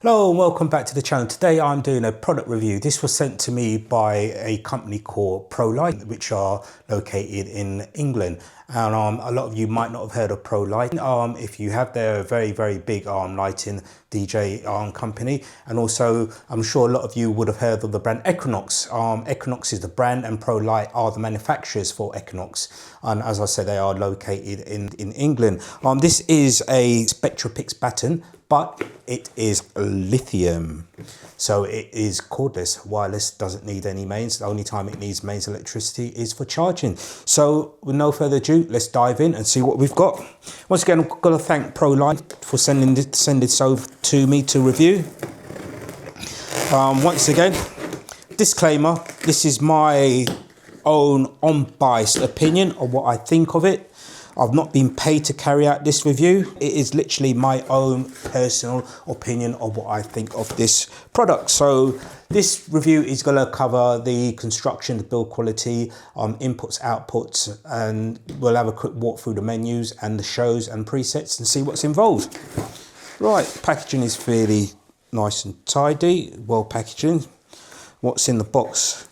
Hello and welcome back to the channel. Today I'm doing a product review. This was sent to me by a company called ProLight, which are located in England. And a lot of you might not have heard of ProLight. If you have, they're a very big lighting DJ company. And also I'm sure a lot of you would have heard of the brand Equinox. Equinox is the brand and ProLight are the manufacturers for Equinox. And as I said, they are located in England. This is a Spectrapix baton, but it is lithium. So it is cordless, wireless, doesn't need any mains. The only time it needs mains electricity is for charging. So with no further ado, let's dive in and see what we've got. Once again, I've got to thank ProLight for sending this over to me to review. Once again, disclaimer, this is my own unbiased opinion of what I think of it. I've not been paid to carry out this review. It is literally my own personal opinion of what I think of this product. So this review is going to cover the construction, the build quality, inputs, outputs, and we'll have a quick walk through the menus and the shows and presets and see what's involved. Right, packaging is fairly nice and tidy, well packaging. What's in the box?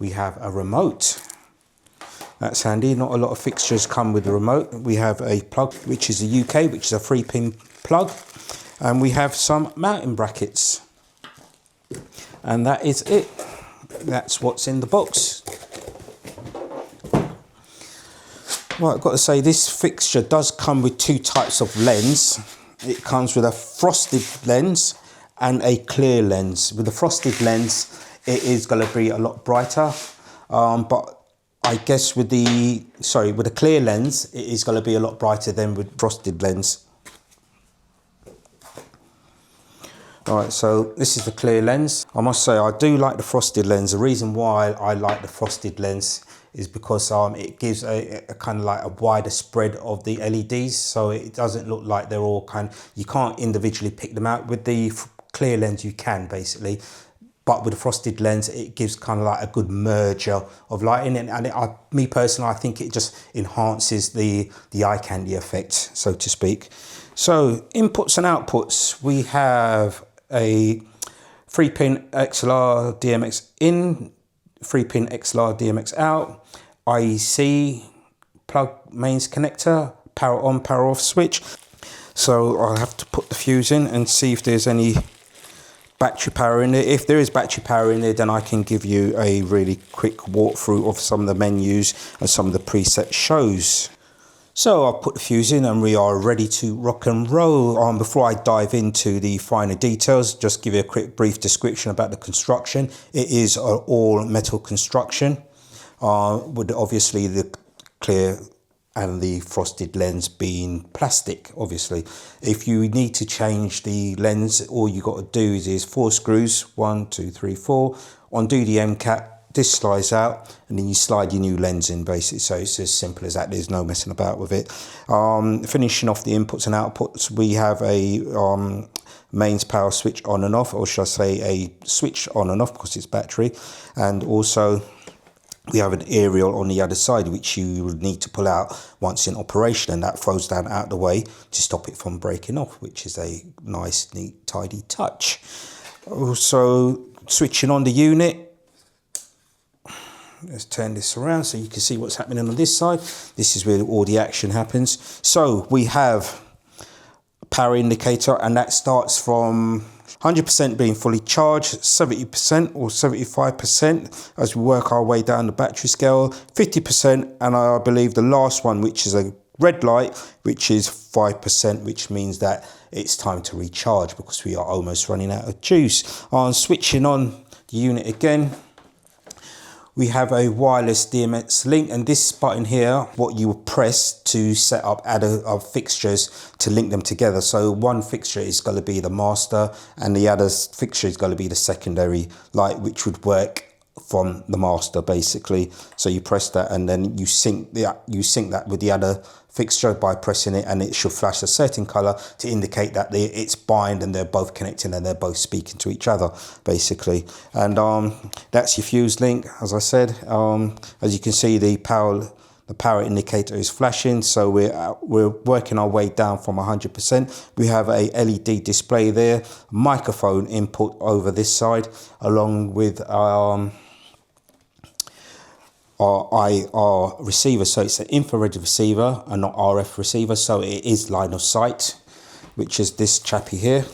We have a remote. That's handy. Not a lot of fixtures come with the remote. We have a plug, which is a UK, which is a 3-pin plug. And we have some mounting brackets. And that is it. That's what's in the box. Right, I've got to say this fixture does come with two types of lens. It comes with a frosted lens and a clear lens. With the frosted lens, it is going to be a lot brighter, but I guess with the clear lens, it is going to be a lot brighter than with frosted lens. All right, so this is the clear lens. I must say I do like the frosted lens. The reason why I like the frosted lens is because it gives a kind of like a wider spread of the LEDs, so it doesn't look like they're all you can't individually pick them out. With the clear lens you can basically. But with a frosted lens, it gives kind of like a good merger of lighting. And me personally, I think it just enhances the eye candy effect, so to speak. So inputs and outputs, we have a 3-pin XLR DMX in, 3-pin XLR DMX out, IEC, plug mains connector, power on, power off switch. So I'll have to put the fuse in and see if there's any battery power in there. If there is battery power in there, then I can give you a really quick walkthrough of some of the menus and some of the preset shows. So I'll put the fuse in and we are ready to rock and roll. Before I dive into the finer details, just give you a quick brief description about the construction. It is an all metal construction with obviously the clear and the frosted lens being plastic, obviously. If you need to change the lens, all you got to do is 4 screws, 1, 2, 3, 4, undo the end cap, this slides out, and then you slide your new lens in basically. So it's as simple as that, there's no messing about with it. Finishing off the inputs and outputs, we have a mains power switch on and off, or should I say a switch on and off because it's battery, and also we have an aerial on the other side, which you will need to pull out once in operation, and that throws down out the way to stop it from breaking off, which is a nice, neat, tidy touch. Also, switching on the unit. Let's turn this around so you can see what's happening on this side. This is where all the action happens. So we have a power indicator, and that starts from 100% being fully charged, 70% or 75% as we work our way down the battery scale, 50%, and I believe the last one, which is a red light, which is 5%, which means that it's time to recharge because we are almost running out of juice. Switching on the unit again, we have a wireless DMX link, and this button here, what you press to set up other fixtures to link them together. So one fixture is going to be the master and the other fixture is going to be the secondary light, which would work from the master basically. So you press that and then you sync that with the other fixture by pressing it, and it should flash a certain color to indicate that it's bind and they're both connecting and they're both speaking to each other basically. And that's your fuse link. As I said, as you can see, the the power indicator is flashing, so we're working our way down from 100%. We have a LED display there, microphone input over this side, along with our receiver. So it's an infrared receiver and not RF receiver, so it is line of sight, which is this chappy here.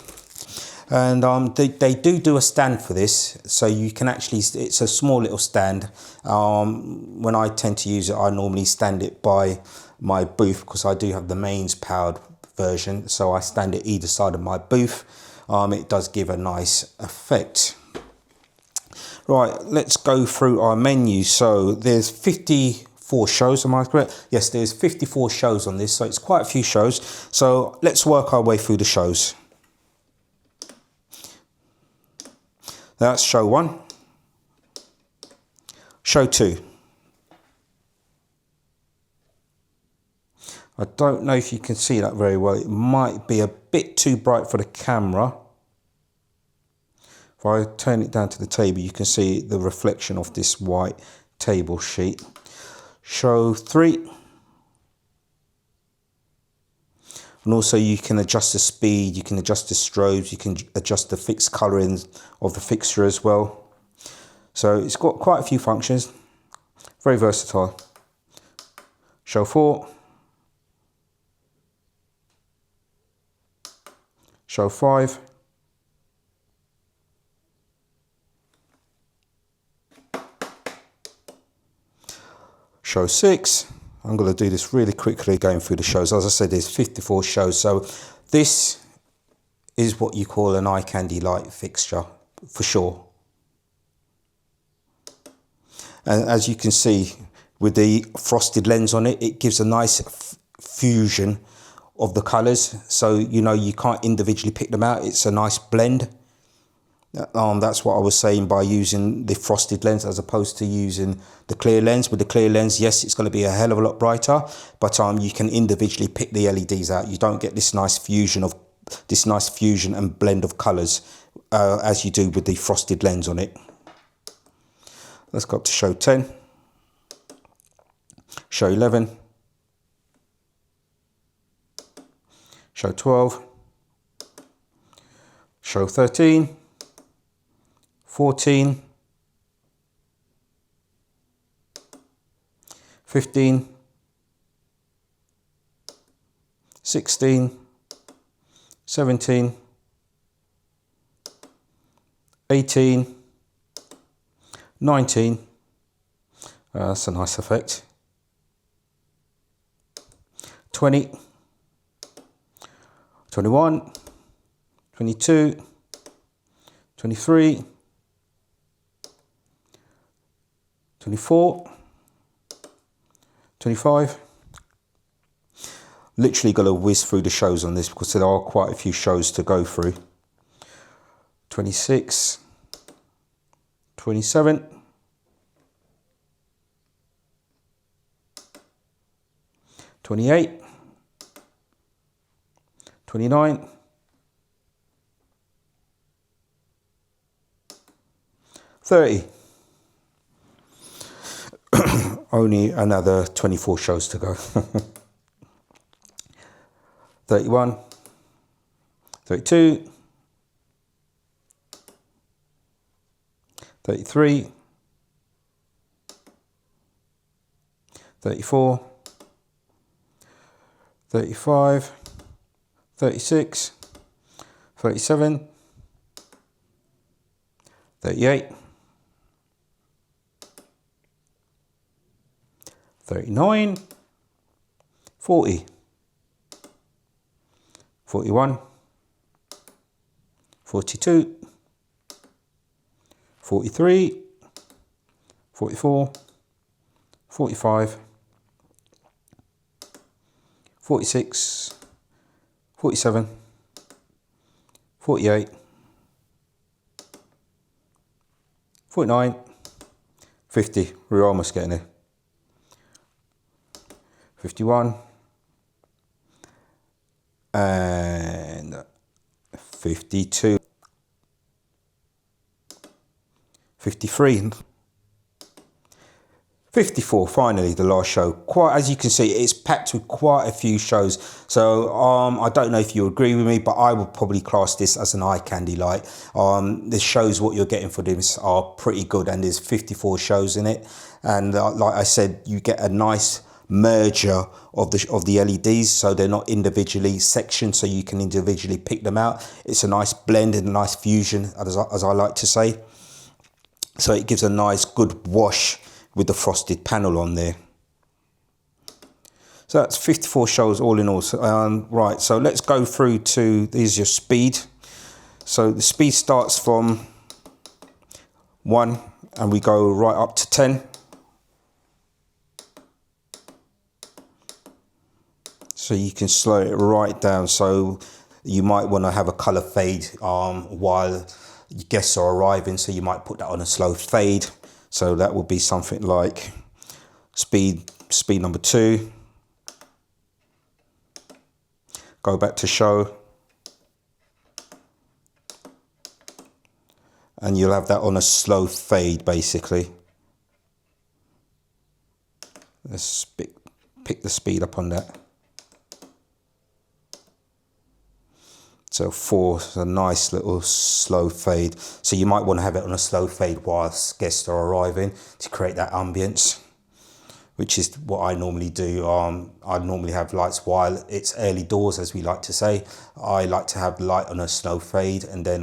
And they do a stand for this, so you can actually, it's a small little stand. When I tend to use it, I normally stand it by my booth, because I do have the mains powered version, so I stand it either side of my booth. It does give a nice effect. Right, let's go through our menu. So there's 54 shows, am I correct? Yes, there's 54 shows on this, so it's quite a few shows. So let's work our way through the shows. That's show 1, show 2. I don't know if you can see that very well. It might be a bit too bright for the camera. If I turn it down to the table, you can see the reflection of this white table sheet. Show 3. And also you can adjust the speed, you can adjust the strobes, you can adjust the fixed colouring of the fixture as well. So it's got quite a few functions, very versatile. Show 4. Show 5. Show 6. I'm going to do this really quickly going through the shows. As I said, there's 54 shows. So this is what you call an eye candy light fixture for sure. And as you can see with the frosted lens on it, it gives a nice fusion of the colours. So, you know, you can't individually pick them out. It's a nice blend. That's what I was saying by using the frosted lens as opposed to using the clear lens. With the clear lens, yes, it's going to be a hell of a lot brighter, but you can individually pick the LEDs out. You don't get this nice fusion and blend of colours as you do with the frosted lens on it. Let's go up to show 10, show 11, show 12, show 13, 14, 15, 16, 17, 18, 19, that's a nice effect, 20, 21, 22, 23, 24, 25. Literally got to whiz through the shows on this because there are quite a few shows to go through. 26, 27, 28, 29, 30. Only another 24 shows to go. 31, 32, 33, 34, 35, 36, 37, 38, 39, 40, 41, 42, 43, 44, 45, 46, 47, 48, 49, 50. We're almost getting there. 51 and 52, 53, 54, finally, the last show. Quite, as you can see, it's packed with quite a few shows. So I don't know if you agree with me, but I would probably class this as an eye candy light. The shows, what you're getting for this are pretty good, and there's 54 shows in it. And like I said, you get a nice merger of the LEDs, so they're not individually sectioned, so you can individually pick them out. It's a nice blend and a nice fusion, as I like to say. So it gives a nice good wash with the frosted panel on there. So that's 54 shows all in all. So, right, so let's go through to, there's your speed. So the speed starts from 1 and we go right up to 10. So you can slow it right down. So you might want to have a color fade while guests are arriving. So you might put that on a slow fade. So that would be something like speed number 2. Go back to show. And you'll have that on a slow fade, basically. Let's pick the speed up on that. So 4 is a nice little slow fade. So you might want to have it on a slow fade whilst guests are arriving to create that ambience, which is what I normally do. I normally have lights while it's early doors, as we like to say. I like to have light on a slow fade, and then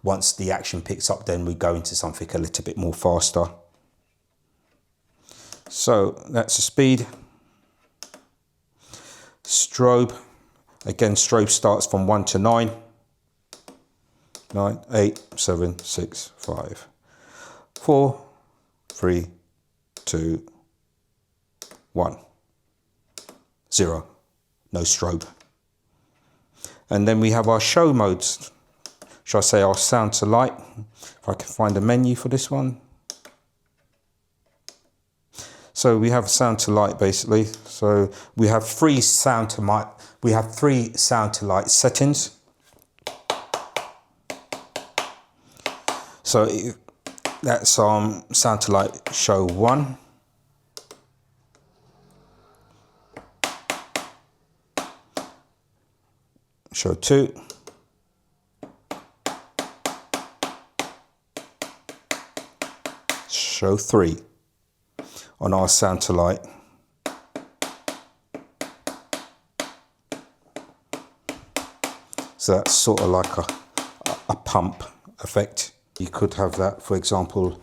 once the action picks up, then we go into something a little bit more faster. So that's the speed. Strobe. Again, strobe starts from 1 to 9. 9, 8, 7, 6, 5, 4, 3, 2, 1. 0. No strobe. And then we have our show modes. Shall I say our sound to light? If I can find a menu for this one. So we have sound to light, basically. So we have 3 sound to light. We have 3 sound to light settings. So that's sound to light show 1. Show 2. Show 3 on our sound to light. So that's sort of like a pump effect. You could have that, for example,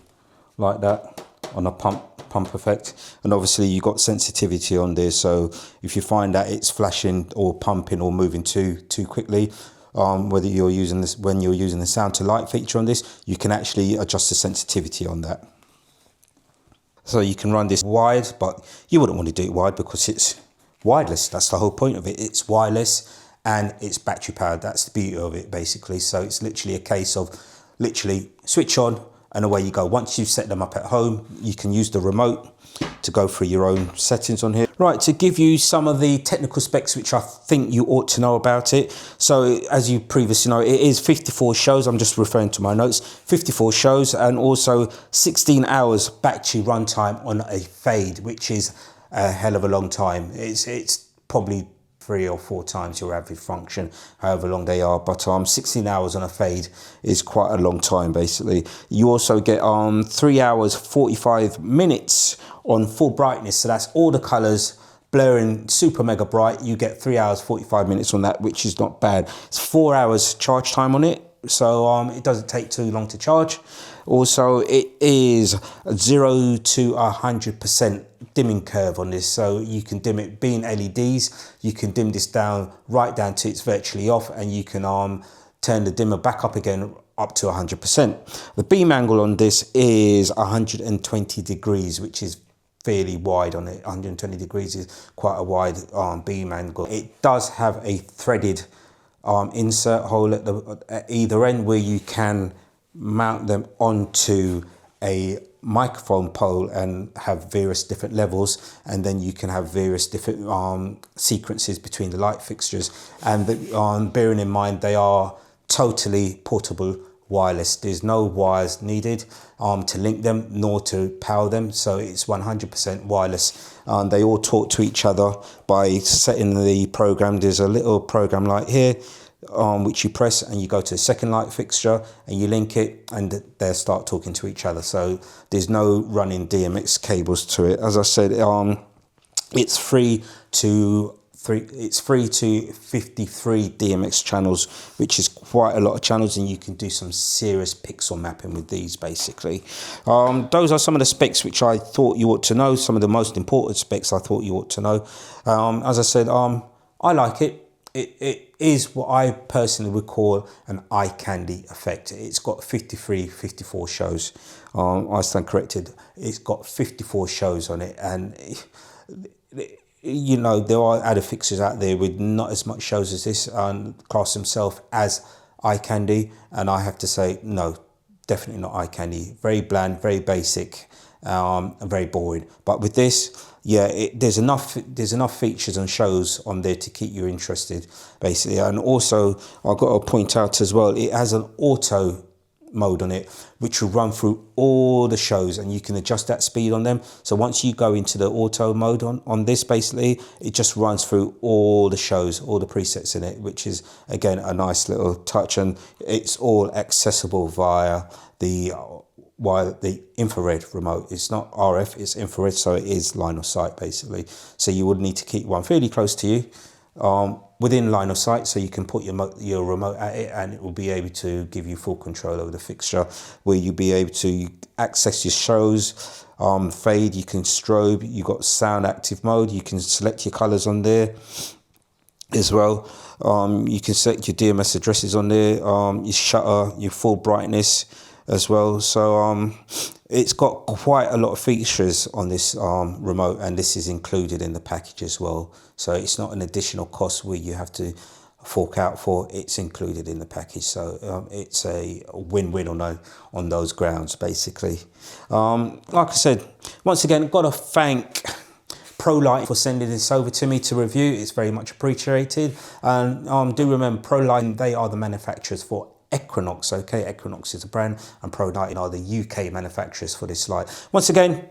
like that on a pump effect. And obviously you've got sensitivity on there. So if you find that it's flashing or pumping or moving too quickly, whether you're using this, when you're using the sound to light feature on this, you can actually adjust the sensitivity on that. So you can run this wide, but you wouldn't want to do it wide because it's wireless. That's the whole point of it. It's wireless and it's battery powered. That's the beauty of it, basically. So it's literally a case of literally switch on and away you go. Once you've set them up at home, you can use the remote to go through your own settings on here. Right, to give you some of the technical specs which I think you ought to know about it. So as you previously know, it is 54 shows. I'm just referring to my notes. 54 shows and also 16 hours battery runtime on a fade, which is a hell of a long time. It's probably 3 or 4 times your average function, however long they are. But 16 hours on a fade is quite a long time, basically. You also get 3 hours 45 minutes on full brightness. So that's all the colors blurring super mega bright. You get 3 hours 45 minutes on that, which is not bad. It's 4 hours charge time on it. So it doesn't take too long to charge. Also, it is 0 to 100% dimming curve on this, so you can dim it. Being LEDs, you can dim this down right down to it's virtually off, and you can turn the dimmer back up again up to 100%. The beam angle on this is 120 degrees, which is fairly wide on it. 120 degrees is quite a wide beam angle. It does have a threaded insert hole at either end where you can mount them onto a microphone pole and have various different levels, and then you can have various different sequences between the light fixtures. And bearing in mind they are totally portable wireless. There's no wires needed to link them nor to power them, so it's 100% wireless. They all talk to each other by setting the program. There's a little program light here which you press and you go to the second light fixture and you link it and they'll start talking to each other. So there's no running DMX cables to it. As I said, it's free to 53 DMX channels, which is quite a lot of channels, and you can do some serious pixel mapping with these basically. Those are some of the specs which I thought you ought to know, some of the most important specs I thought you ought to know. As I said, I like it. It is what I personally would call an eye candy effect. It's got 54 shows. I stand corrected. It's got 54 shows on it, and you know, there are other fixtures out there with not as much shows as this and class themselves as eye candy, and I have to say no, definitely not eye candy. Very bland, very basic, and very boring. But with this, yeah, there's enough features and shows on there to keep you interested basically. And also I've got to point out as well, it has an auto mode on it which will run through all the shows, and you can adjust that speed on them. So once you go into the auto mode on this, basically it just runs through all the shows, all the presets in it, which is again a nice little touch, and it's all accessible via the infrared remote. It's not RF, it's infrared, so it is line of sight basically. So you would need to keep one fairly close to you, within line of sight, so you can put your remote at it and it will be able to give you full control over the fixture, where you'll be able to access your shows, fade, you can strobe, you got sound active mode, you can select your colors on there as well. You can select your DMS addresses on there, your shutter, your full brightness as well. So it's got quite a lot of features on this remote, and this is included in the package as well. So it's not an additional cost where you have to fork out for. It's included in the package, so it's a win-win on those grounds basically. Like I said, once again, got to thank ProLight for sending this over to me to review. It's very much appreciated. And do remember, ProLight, they are the manufacturers for Equinox. Okay, Equinox is a brand, and ProLight are the UK manufacturers for this light. Once again,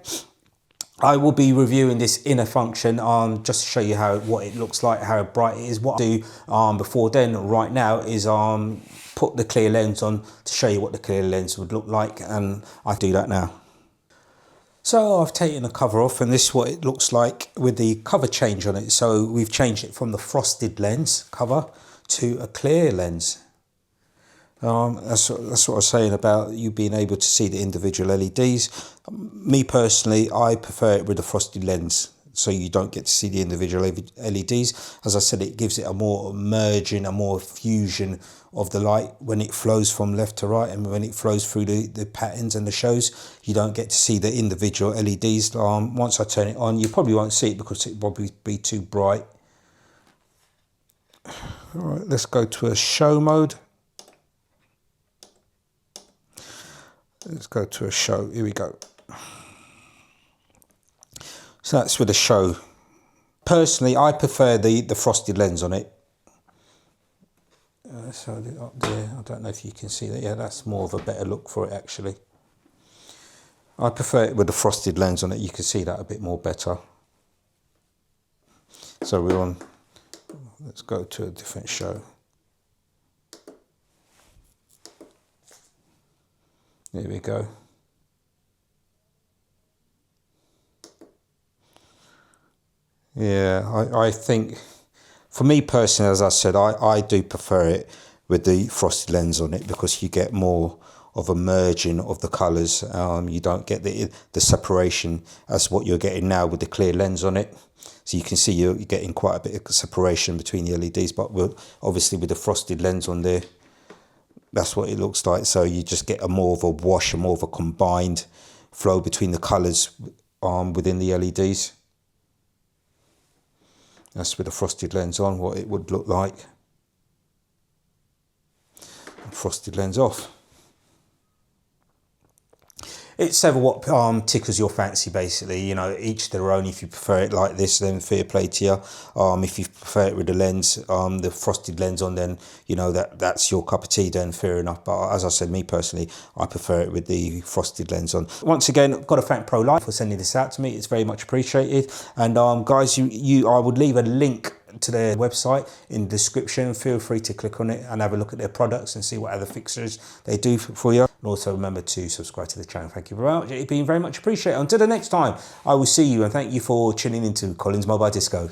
I will be reviewing this inner function just to show you what it looks like, how bright it is. What I do before then, right now, is put the clear lens on to show you what the clear lens would look like, and I do that now. So I've taken the cover off, and this is what it looks like with the cover change on it. So we've changed it from the frosted lens cover to a clear lens. That's what I was saying about you being able to see the individual LEDs. Me personally, I prefer it with a frosted lens, so you don't get to see the individual LEDs. As I said, it gives it a more merging, a more fusion of the light when it flows from left to right, and when it flows through the patterns and the shows, you don't get to see the individual LEDs. Once I turn it on, you probably won't see it because it'll probably be too bright. All right, let's go to a show mode. Let's go to a show. Here we go. So that's with a show. Personally, I prefer the frosted lens on it. So up there, I don't know if you can see that. Yeah, that's more of a better look for it actually. I prefer it with the frosted lens on it. You can see that a bit more better. So we're on. Let's go to a different show. There we go. Yeah, I think, for me personally, as I said, I do prefer it with the frosted lens on it, because you get more of a merging of the colours. You don't get the separation as what you're getting now with the clear lens on it. So you can see you're getting quite a bit of separation between the LEDs, but obviously with the frosted lens on there, that's what it looks like. So you just get a more of a wash, a more of a combined flow between the colours within the LEDs. That's with the frosted lens on, what it would look like. And frosted lens off. It's ever what tickles your fancy, basically. You know, each their own. If you prefer it like this, then fair play to you. If you prefer it with the lens, the frosted lens on, then you know that's your cup of tea. Then fair enough. But as I said, me personally, I prefer it with the frosted lens on. Once again, I've got to thank ProLight for sending this out to me. It's very much appreciated. And guys, I would leave a link to their website in the description. Feel free to click on it and have a look at their products and see what other fixtures they do for you. And also remember to subscribe to the channel. Thank you very much. It's been very much appreciated. Until the next time, I will see you, and thank you for tuning into Colin's Mobile Disco.